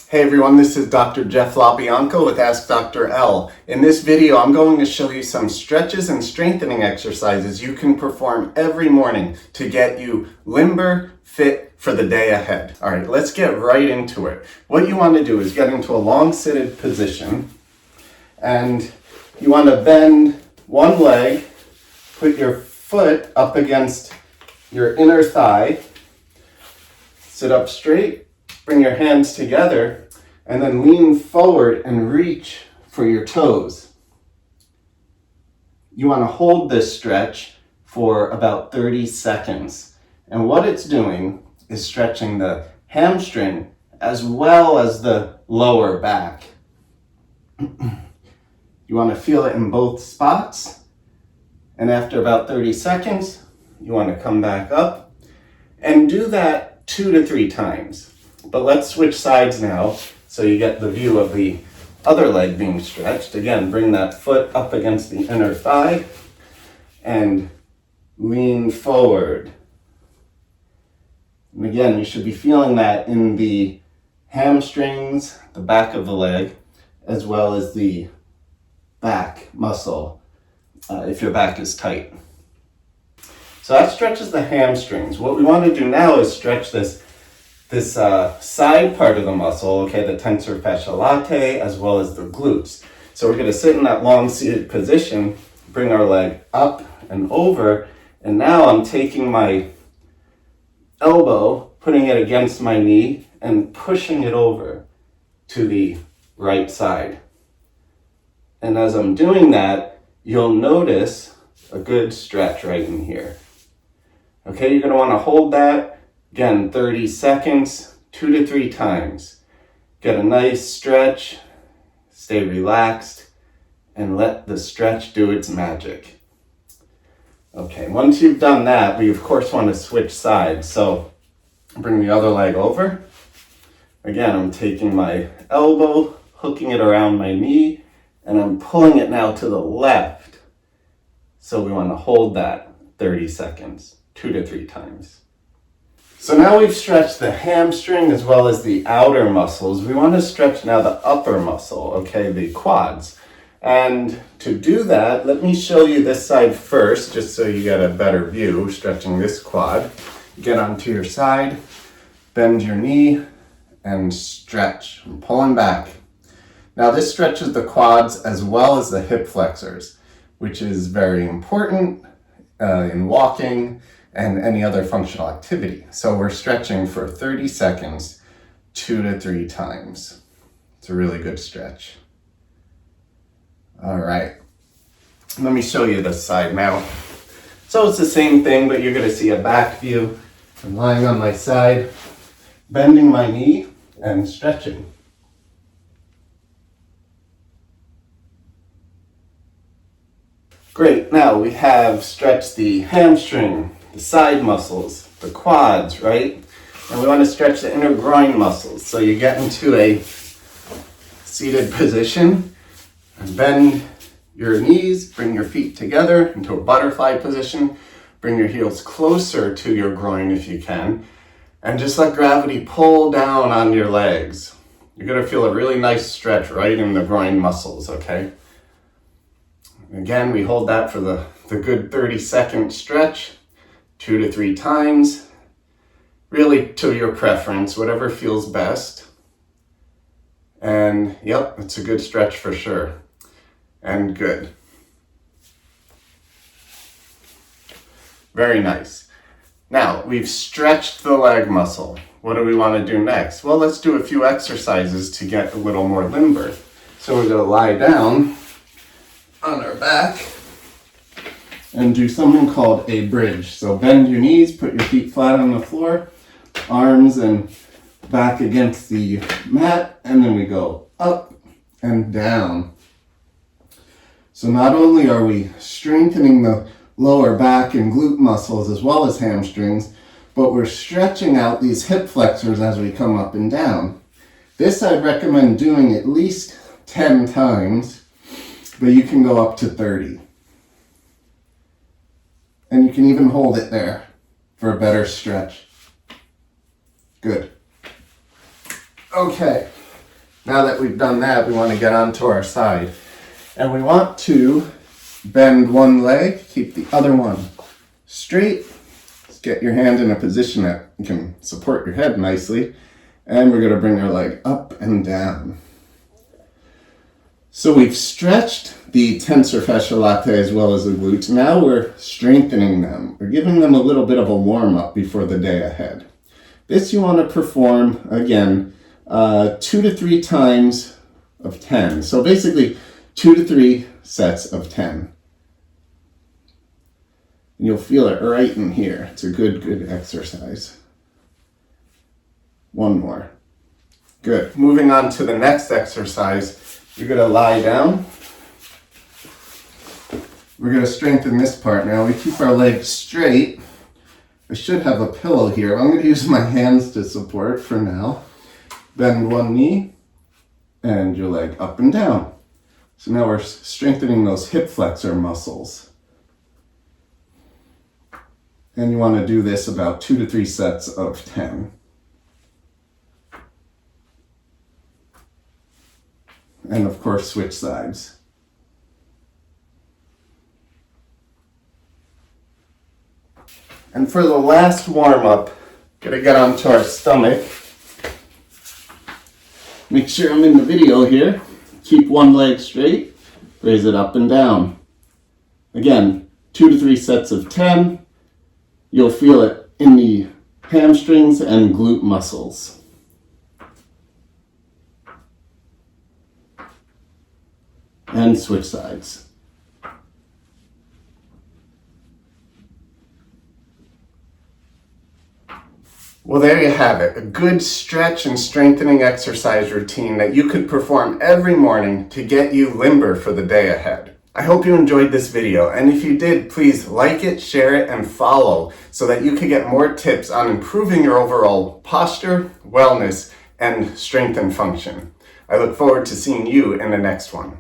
Hey everyone, this is Dr. Jeff LaBianco with askdrl. In this video, I'm going to show you some stretches and strengthening exercises you can perform every morning to get you limber, fit for the day ahead. All right, let's get right into it. What you want to do is get into a long seated position, and you want to bend one leg, put your foot up against your inner thigh, sit up straight, bring your hands together, and then lean forward and reach for your toes. You want to hold this stretch for about 30 seconds. And what it's doing is stretching the hamstring as well as the lower back. You want to feel it in both spots. And after about 30 seconds, you want to come back up and do that 2 to 3 times. But let's switch sides now so you get the view of the other leg being stretched. Again, bring that foot up against the inner thigh and lean forward. And again, you should be feeling that in the hamstrings, the back of the leg, as well as the back muscle, if your back is tight. So that stretches the hamstrings. What we want to do now is stretch this side part of the muscle, okay, the tensor fasciae latae, as well as the glutes. So we're going to sit in that long seated position, bring our leg up and over, and now I'm taking my elbow, putting it against my knee, and pushing it over to the right side. And as I'm doing that, you'll notice a good stretch right in here. Okay, you're going to want to hold that. Again, 30 seconds, 2 to 3 times. Get a nice stretch, stay relaxed, and let the stretch do its magic. Okay, once you've done that, we of course want to switch sides. So bring the other leg over. Again, I'm taking my elbow, hooking it around my knee, and I'm pulling it now to the left. So we want to hold that 30 seconds, 2 to 3 times. So now we've stretched the hamstring as well as the outer muscles. We want to stretch now the upper muscle, okay, the quads. And to do that, let me show you this side first, just so you get a better view, stretching this quad. Get onto your side, bend your knee, and stretch. I'm pulling back. Now this stretches the quads as well as the hip flexors, which is very important in walking and any other functional activity. So we're stretching for 30 seconds, 2 to 3 times. It's a really good stretch. All right, let me show you this side now. So it's the same thing, but you're gonna see a back view. I'm lying on my side, bending my knee and stretching. Great, now we have stretched the hamstring, the side muscles, the quads, right? And we want to stretch the inner groin muscles. So you get into a seated position and bend your knees, bring your feet together into a butterfly position, bring your heels closer to your groin if you can, and just let gravity pull down on your legs. You're going to feel a really nice stretch right in the groin muscles, okay? Again, we hold that for the good 30-second stretch. 2 to 3 times, really to your preference, whatever feels best. And yep, it's a good stretch for sure. And good. Very nice. Now, we've stretched the leg muscle. What do we want to do next? Well, let's do a few exercises to get a little more limber. So we're going to lie down on our back and do something called a bridge. So bend your knees, put your feet flat on the floor, arms and back against the mat, and then we go up and down. So not only are we strengthening the lower back and glute muscles as well as hamstrings, but we're stretching out these hip flexors as we come up and down. This I'd recommend doing at least 10 times, but you can go up to 30. And you can even hold it there for a better stretch. Good. Okay, Now that we've done that, we want to get onto our side. And we want to bend one leg, keep the other one straight. Just get your hand in a position that you can support your head nicely. And we're going to bring our leg up and down. So we've stretched the tensor fasciae latae as well as the glutes. Now we're strengthening them. We're giving them a little bit of a warm-up before the day ahead. This you want to perform, again, 2 to 3 times of 10. So basically, 2 to 3 sets of 10. And you'll feel it right in here. It's a good exercise. One more. Good. Moving on to the next exercise. You're going to lie down. We're going to strengthen this part now. We keep our legs straight. I should have a pillow here. I'm going to use my hands to support for now. Bend one knee and your leg up and down. So now we're strengthening those hip flexor muscles. And you want to do this about 2 to 3 sets of 10. And of course, switch sides. And for the last warm-up, gonna get onto our stomach. Make sure I'm in the video here. Keep one leg straight, raise it up and down. Again, 2 to 3 sets of 10. You'll feel it in the hamstrings and glute muscles. And switch sides. Well, there you have it, a good stretch and strengthening exercise routine that you could perform every morning to get you limber for the day ahead. I hope you enjoyed this video, and if you did, please like it, share it, and follow so that you can get more tips on improving your overall posture, wellness, and strength and function. I look forward to seeing you in the next one.